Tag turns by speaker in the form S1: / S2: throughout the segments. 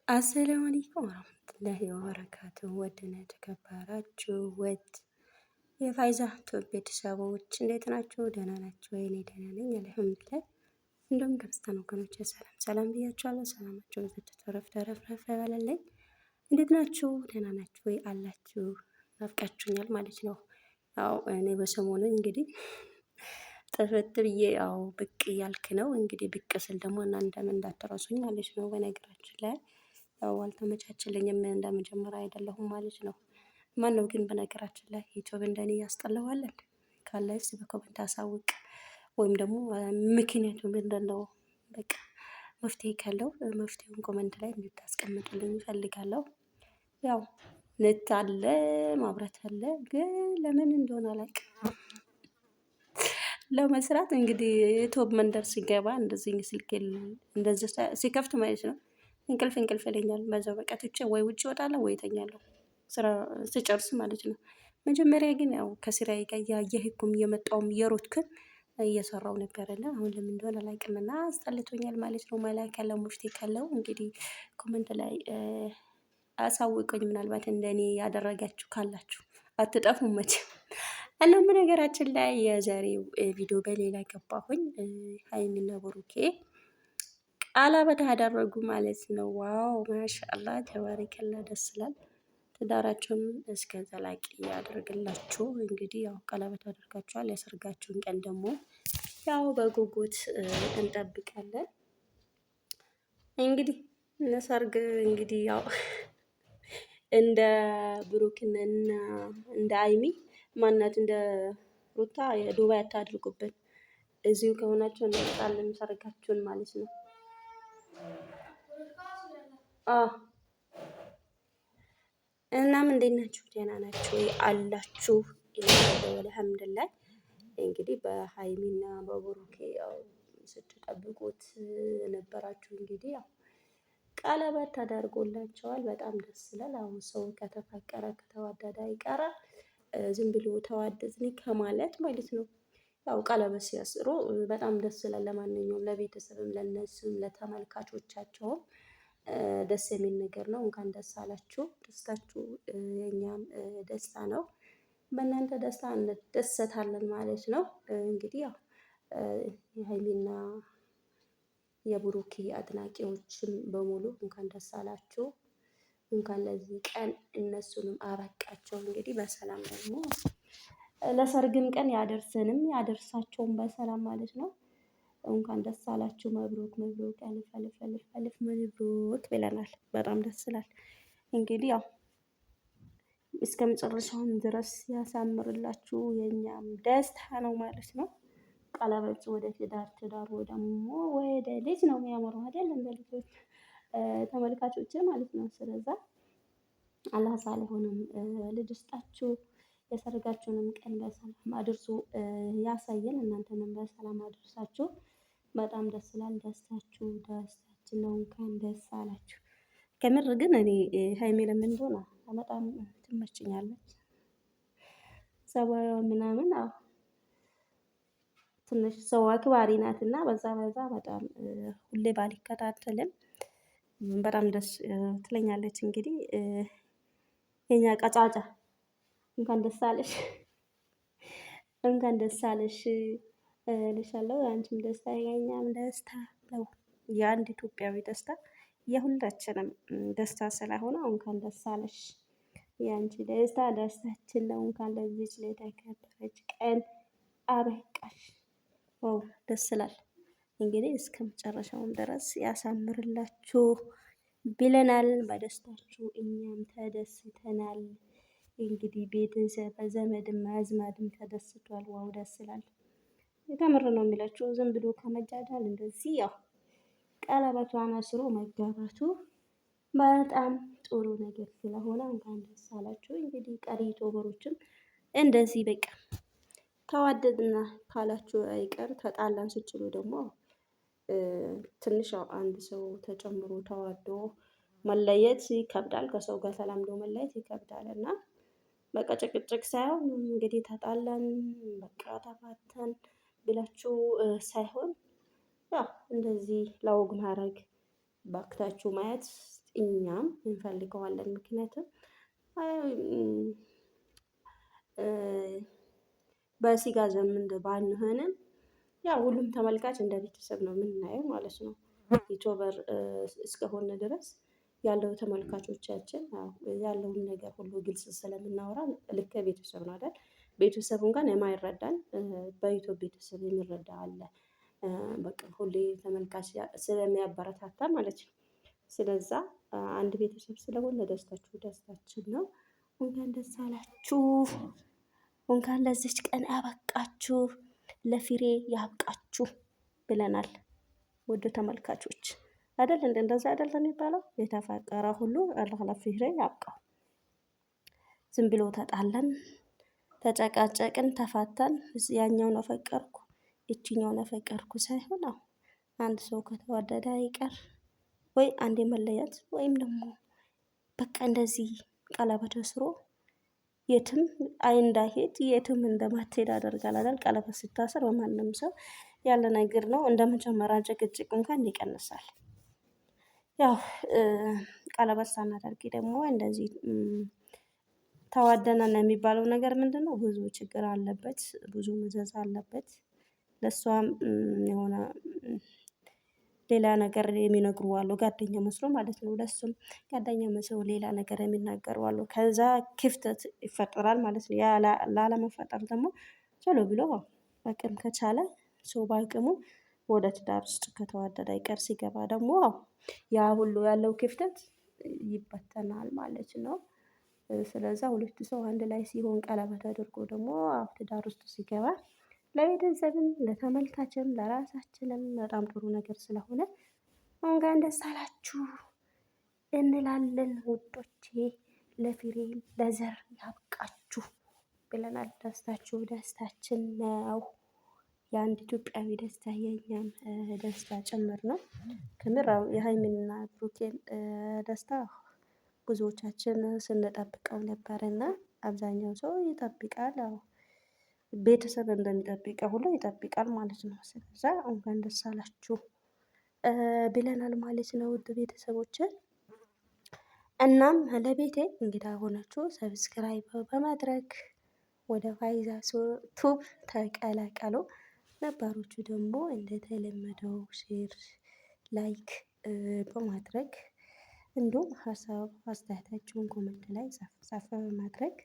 S1: አሰላሙ አለይኩም ወራህመቱላሂ ወበረካቱሁ። ወድና የተከበራችሁ ውድ የፋይዛ ቱብ ቤተሰቦች እንዴት ናችሁ? ደህና ናችሁ ወይ? እኔ ደህና ነኝ አልሐምዱሊላህ። እንደውም ክርስቲያን ወገኖቼ ሰላም ሰላም ብያችኋለሁ። ሰላማችሁ ብዙ ተረፍረፍ ይበልልኝ። እንዴት ናችሁ? ደህና ናችሁ ወይ? አላችሁ? ናፍቃችሁኛል ማለት ነው። ያው እኔ በሰሞኑ እንግዲህ ጥፍት ብዬ ያው ብቅ እያልክ ነው። እንግዲህ ብቅ ስል ደግሞ እናንተም እንዳትረሱኝ ማለት ነው። በነገራችን ላይ ያው አልተመቻችልኝም እንደመጀመሪያ አይደለሁም ማለት ነው። ማነው ግን በነገራችን ላይ ዩቲዩብ እንደኔ ያስጠላዋለን ካለ እስቲ በኮሜንት አሳውቅ። ወይም ደግሞ ምክንያቱ ምንድነው? በቃ መፍትሄ ካለው መፍትሄውን ኮሜንት ላይ እንድታስቀምጡልኝ እፈልጋለሁ። ያው ኔት አለ ማብራት አለ፣ ግን ለምን እንደሆነ አላውቅም። ለመስራት እንግዲህ ዩቲዩብ መንደር ሲገባ እንደዚህ ስልክ እንደዚህ ሲከፍት ማለት ነው እንቅልፍ ይለኛል። በዛው በቃ ትቼ ወይ ውጭ እወጣለሁ ወይ እተኛለሁ፣ ስራ ስጨርስ ማለት ነው። መጀመሪያ ግን ያው ከስራዬ ጋር እየሄድኩም እየመጣሁም እየሮጥኩም እየሰራው ነበርና አሁን ለምን እንደሆነ አላውቅምና አስጠልቶኛል ማለት ነው። መላክ ያለው መፍትሄ ካለው እንግዲህ ኮመንት ላይ አሳውቁኝ። ምናልባት እንደኔ ያደረጋችሁ ካላችሁ አትጠፉም መቼም። እና በነገራችን ላይ የዛሬው ቪዲዮ በሌላ ገባሁኝ። ሀይሚና ብሩኬ ቀለበት አደረጉ ማለት ነው። ዋው ማሻአላ ተባረከላ፣ ደስ ይላል። ትዳራችሁን እስከ ዘላቂ ያደርግላችሁ። እንግዲህ ያው ቀለበት አድርጋችኋል። የሰርጋችሁን ቀን ደግሞ ያው በጉጉት እንጠብቃለን። እንግዲህ ለሰርግ እንግዲህ ያው እንደ ብሩክና እንደ አይሚ ማናት እንደ ሩታ የዱባይ አታድርጉብን። እዚሁ ከሆናችሁ እንመጣለን ሰርጋችሁን ማለት ነው። እናም እንዴት ናችሁ? ደህና ናችሁ ወይ? አላችሁ አልሐምዱሊላህ። እንግዲህ በሀይሚና በብሩኬ ያው ስትጠብቁት ነበራችሁ። እንግዲህ ያው ቀለበት ተደርጎላቸዋል። በጣም ደስ ይላል። አሁን ሰው ከተፋቀረ ከተዋደደ አይቀርም ዝም ብሎ ተዋደድን ከማለት ማለት ነው። ያው ቀለበት ሲያስሩ በጣም ደስ ይላል። ለማንኛውም ለቤተሰብም ለነሱም ለተመልካቾቻቸውም ደስ የሚል ነገር ነው። እንኳን ደስ አላችሁ። ደስታችሁ የኛም ደስታ ነው። በእናንተ ደስታ እንደሰታለን ማለት ነው። እንግዲህ ያው የሀይሚና የብሩኬ አድናቂዎችም በሙሉ እንኳን ደስ አላችሁ። እንኳን ለዚህ ቀን እነሱንም አበቃቸው። እንግዲህ በሰላም ደግሞ ለሰርግም ቀን ያደርሰንም ያደርሳቸውም በሰላም ማለት ነው። እንኳን ደስ አላችሁ። መብሩክ መብሩክ፣ አልፍ አልፍ አልፍ አልፍ መብሩክ ብለናል። በጣም ደስ ይላል። እንግዲህ ያው እስከ መጨረሻውም ድረስ ያሳምርላችሁ። የኛም ደስታ ነው ማለት ነው። ቀለበት ወደ ትዳር፣ ትዳር ደግሞ ወደ ልጅ ነው የሚያመራው አይደል? እንደ ልጆች ተመልካቾች ማለት ነው። ስለዛ አላህ ሳልሆንም ልጅ ስጣችሁ። የሰርጋችሁንም ቀን በሰላም አድርሶ ያሳየን። እናንተንም በሰላም አድርሳችሁ። በጣም ደስ ይላል። ደስታችሁ ደስታችን ነው። እንኳን ደስ አላችሁ። ከምር ግን እኔ ሀይሜ ለምን እንደሆነ በጣም ትመችኛለች። ጸባይዋ ምናምን ትንሽ ሰው አክባሪ ናትና በዛ በጣም ሁሌ ባልከታተልም በጣም ደስ ትለኛለች። እንግዲህ የኛ ቀጫጫ እንኳን ደስ አለሽ፣ እንኳን ደስ አለሽ እልሻለሁ። አንቺም ደስታ የኛም ደስታ ነው። የአንድ ኢትዮጵያዊ ደስታ የሁላችንም ደስታ ስለሆነ እንኳን ደስ አለሽ። የአንቺ ደስታ ደስታችን ነው። እንኳን ለዚች ለተከበረች ቀን አበቃሽ። ዋው ደስ ይላል። እንግዲህ እስከ መጨረሻውም ድረስ ያሳምርላችሁ ብለናል። በደስታችሁ እኛም ተደስተናል። እንግዲህ ቤተሰብ በዘመድም አዝማድም ተደስቷል። ዋው ደስ ይላል። የተምር ነው የሚላችሁ ዝም ብሎ ከመጃጃል እንደዚህ ያው ቀለበቷን አስሮ መጋባቱ በጣም ጥሩ ነገር ስለሆነ እንኳን ደስ አላችሁ። እንግዲህ ቀሪ ዩቲዩበሮችም እንደዚህ በቃ ተዋደድና ካላችሁ አይቀር ተጣላን ስችሉ ደግሞ ትንሽ አንድ ሰው ተጨምሮ ተዋዶ መለየት ይከብዳል። ከሰው ጋር ተላምዶ መለየት ይከብዳል እና በቃ ጭቅጭቅ ሳይሆን እንግዲህ ተጣላን በቃ ተፋተን ብላችሁ ሳይሆን ያው እንደዚህ ለወግ ማድረግ ባክታችሁ ማየት እኛም እንፈልገዋለን። ምክንያቱም በስጋ ዘመድ ባንሆንም ያው ሁሉም ተመልካች እንደ ቤተሰብ ነው የምናየው ማለት ነው። ዩቲዩበር እስከሆነ ድረስ ያለው ተመልካቾቻችን ያለውን ነገር ሁሉ ግልጽ ስለምናወራ ልክ ቤተሰብ ነው አይደል? ቤተሰብ እንኳን የማይረዳን በዩቲዩብ ቤተሰብ የሚረዳ አለ። በቃ ሁሌ ተመልካች ስለሚያበረታታ ማለት ነው። ስለዛ አንድ ቤተሰብ ስለሆነ ደስታችሁ ደስታችን ነው። እንኳን ደስ አላችሁ፣ እንኳን ለዚች ቀን አበቃችሁ፣ ለፍሬ ያብቃችሁ ብለናል። ውድ ተመልካቾች አይደል እንደዛ አይደል የሚባለው? የተፋቀረ ሁሉ አላህ ለፍሬ ያብቃው። ዝም ብሎ ተጣላን፣ ተጨቃጨቅን፣ ተፋታን፣ ያኛውን አፈቀርኩ ይችኛውን አፈቀርኩ ሳይሆን አንድ ሰው ከተዋደደ አይቀር ወይ አንዴ መለየት ወይም ደግሞ በቃ እንደዚህ ቀለበት አስሮ የትም እንዳይሄድ የትም እንደማትሄድ ያደርጋል አይደል? ቀለበት ሲታሰር በማንም ሰው ያለ ነገር ነው። እንደ መጀመሪያ ጭቅጭቅ እንኳን ይቀንሳል። ያው ቀለበት ሳናደርግ ደግሞ እንደዚህ ተዋደናል የሚባለው ነገር ምንድነው? ብዙ ችግር አለበት፣ ብዙ መዘዝ አለበት። ለሷም የሆነ ሌላ ነገር የሚነግሩ አሉ፣ ጓደኛ መስሎ ማለት ነው። ለሱም ጓደኛ መስሎ ሌላ ነገር የሚናገሩ አሉ። ከዛ ክፍተት ይፈጠራል ማለት ነው። ያ ላለመፈጠር ደግሞ ቶሎ ብሎ አቅም ከቻለ ሰው በአቅሙ ወደ ትዳር ውስጥ ከተዋደደ አይቀር ሲገባ ደግሞ ያ ሁሉ ያለው ክፍተት ይበተናል ማለት ነው። ስለዛ ሁለት ሰው አንድ ላይ ሲሆን ቀለበት አድርጎ ደግሞ ትዳር ውስጥ ሲገባ ለቤተሰብም ለተመልካችም ለራሳችንም በጣም ጥሩ ነገር ስለሆነ እንኳን ደስ አላችሁ እንላለን ውዶቼ። ለፍሬ ለዘር ያብቃችሁ ብለናል። ደስታችሁ ደስታችን ነው። የአንድ ኢትዮጵያዊ ደስታ የኛም ደስታ ጭምር ነው። ከምር የሀይሚንና ብሩኬን ደስታ ብዙዎቻችን ስንጠብቀው ነበርና አብዛኛው ሰው ይጠብቃል። ቤተሰብ እንደሚጠብቀው ሁሉ ይጠብቃል ማለት ነው። ስለዛ እንኳን ደስ አላችሁ ብለናል ማለት ነው ውድ ቤተሰቦችን። እናም ለቤቴ እንግዳ ሆናችሁ ሰብስክራይብ በማድረግ ወደ ፋይዛ ቱብ ተቀላቀሉ። ነባሮቹ ደግሞ እንደተለመደው ሼር ላይክ በማድረግ እንዲሁም ሀሳብ አስተያየታችሁን ኮመንት ላይ ጻፍ ጻፍ በማድረግ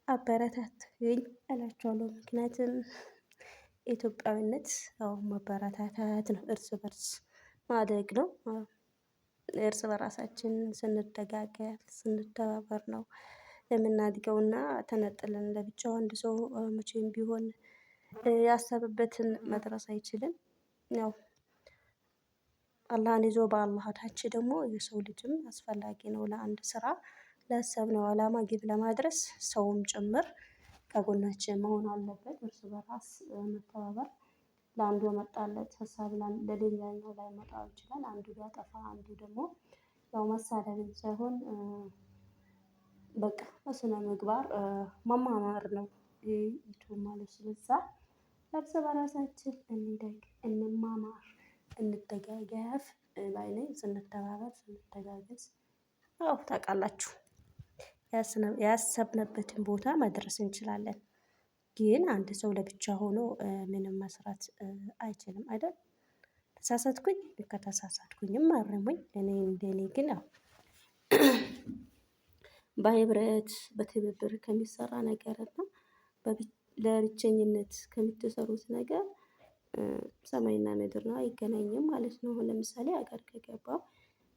S1: አበረታቱኝ እላችኋለሁ። ምክንያቱም ኢትዮጵያዊነት መበረታታት ነው፣ እርስ በርስ ማደግ ነው። እርስ በራሳችን ስንደጋገፍ ስንተባበር ነው የምናድገውና ተነጥለን ለብቻው አንድ ሰው መቼም ቢሆን ያሰበበትን መድረስ አይችልም። ያው አላህን ይዞ በአላህ ታች ደግሞ የሰው ልጅም አስፈላጊ ነው። ለአንድ ስራ ላሰብነው አላማ ግብ ለማድረስ ሰውም ጭምር ከጎናችን መሆን አለበት። እርስ በራስ መተባበር ለአንዱ የመጣለት ሀሳብ ለሌላኛው ላይመጣ ይችላል። አንዱ ቢያጠፋ አንዱ ደግሞ ያው መሳደብን ሳይሆን በቃ በስነ ምግባር መማማር ነው ዩቲዩብ ማለት። ስለዛ እርስ በራሳችን እንደግ፣ እንማማር፣ እንደጋገፍ ባይ ነኝ። ስንተባበር ስንተጋገዝ ታውቃላችሁ ያሰብንበትን ቦታ መድረስ እንችላለን። ግን አንድ ሰው ለብቻ ሆኖ ምንም መስራት አይችልም አይደል? ተሳሳትኩኝ ከተሳሳትኩኝም አርሙኝ። እኔ እንደኔ ግን በህብረት በትብብር ከሚሰራ ነገር እና ለብቸኝነት ከምትሰሩት ነገር ሰማይና ምድር ነው፣ አይገናኝም ማለት ነው። አሁን ለምሳሌ ሀገር ከገባው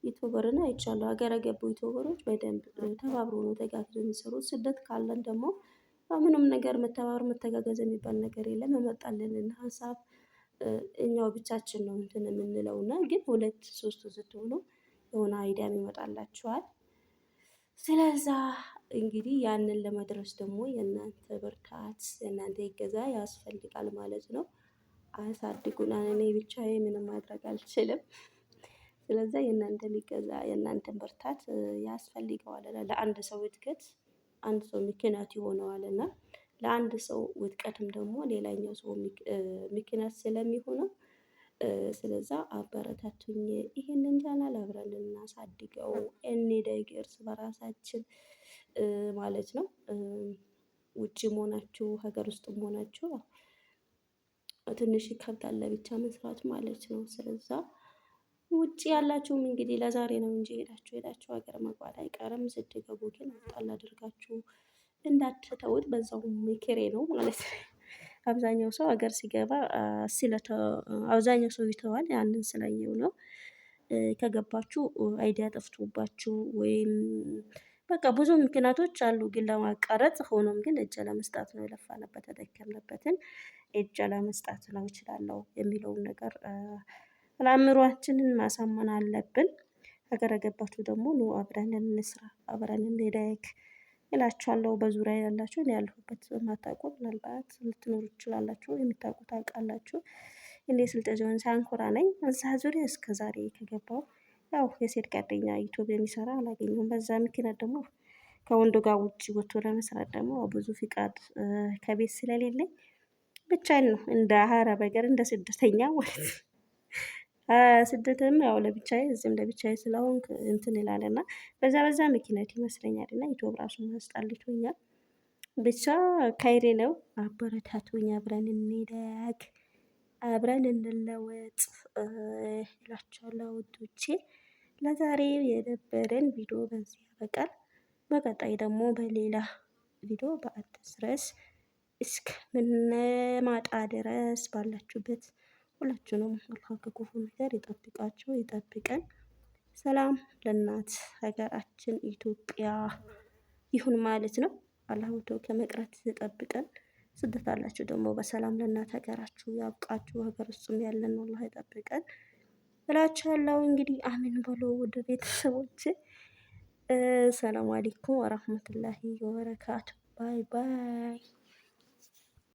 S1: ዩቲዩበርን አይቻለሁ። ሀገር የገቡ ዩቲዩበሮች በደንብ ተባብሮ ነው ተጋግዘው የሚሰሩት። ስደት ካለን ደግሞ ምንም ነገር መተባበር መተጋገዝ የሚባል ነገር የለም። የመጣልንን ሀሳብ እኛው ብቻችን ነው እንትን የምንለው እና ግን ሁለት ሶስት ስትሆኑ የሆነ አይዲያም ይመጣላችኋል። ስለዛ እንግዲህ ያንን ለመድረስ ደግሞ የእናንተ ብርታት የእናንተ እገዛ ያስፈልጋል ማለት ነው። አሳድጉናል። እኔ ብቻዬ ምንም ማድረግ አልችልም። ስለዛ የእናንተን እገዛ የእናንተን ብርታት ያስፈልገዋል። ለአንድ ሰው እድገት አንድ ሰው ምክንያት ይሆነዋል እና ለአንድ ሰው ውድቀትም ደግሞ ሌላኛው ሰው ምክንያት ስለሚሆነው ስለዛ አበረታቱኝ። ይሄንን ቻናል አብረን እናሳድገው እንደግ እርስ በራሳችን ማለት ነው። ውጭም ሆናችሁ ሀገር ውስጥም ሆናችሁ ትንሽ ይከብዳል ለብቻ መስራት ማለት ነው። ስለዛ ውጭ ያላችሁም እንግዲህ ለዛሬ ነው እንጂ ሄዳችሁ ሀገር መግባት አይቀርም። ስትገቡ ግን ጣል አድርጋችሁ እንዳትተውት በዛውም ምክሬ ነው ማለት ነው። አብዛኛው ሰው ሀገር ሲገባ አብዛኛው ሰው ይተዋል ያንን ስላየው ነው። ከገባችሁ አይዲያ ጠፍቶባችሁ ወይም በቃ ብዙ ምክንያቶች አሉ ግን ለማቋረጥ ሆኖም ግን እጅ ለመስጠት ነው የለፋንበት የደከምንበትን እጅ ለመስጠት ነው እችላለሁ የሚለውን ነገር ለአእምሮአችንን ማሳመን አለብን። ሀገር የገባችሁ ደግሞ ኑ አብረን እንስራ አብረን እንደግ እላችኋለሁ። በዙሪያ ያላችሁ እኔ ያለሁበት የማታውቁ ምናልባት ልትኖሩ ትችላላችሁ የምታውቁ ታውቃላችሁ። እኔ ስልጤ ዞን ሳንኩራ ነኝ። እዛ ዙሪያ እስከ ዛሬ ከገባሁ ያው የሴት ጓደኛ ዩቲዩብ የሚሰራ አላገኘሁም። በዛ ምክንያት ደግሞ ከወንዱ ጋር ውጪ ወጥቶ ለመስራት ደግሞ ብዙ ፍቃድ ከቤት ስለሌለኝ ብቻዬን ነው እንደ አረብ ሀገር እንደ ስደተኛ ማለት ነው። ስደትም ያው ለብቻዬ እዚህም ለብቻዬ ስለሆንኩ እንትን ይላል እና በዛ ምክንያት ይመስለኛል እና ዩቲዩብ ራሱን አስጠልቶኛል። ብቻ ካይሬ ነው አበረታቱኝ አብረን እንደግ አብረን እንለወጥ እላችኋለሁ ውዶቼ። ለዛሬ የነበረን ቪዲዮ በዚህ ያበቃል። በቀጣይ ደግሞ በሌላ ቪዲዮ በአዲስ ርዕስ እስከምንመጣ ድረስ ባላችሁበት ሁላችሁንም አላህ ከክፉ ነገር ይጠብቃችሁ ይጠብቀን። ሰላም ለእናት ሀገራችን ኢትዮጵያ ይሁን ማለት ነው። አላህ ወጥቶ ከመቅረት ይጠብቀን። ስደት አላችሁ ደግሞ በሰላም ለእናት ሀገራችሁ ያብቃችሁ። ሀገር ውስጥም ያለን አላህ ይጠብቀን እላችኋለሁ። እንግዲህ አሜን በሉ ውድ ቤተሰቦቼ። ሰላም አለይኩም ወራህመቱላሂ ወበረካቱ። ባይ ባይ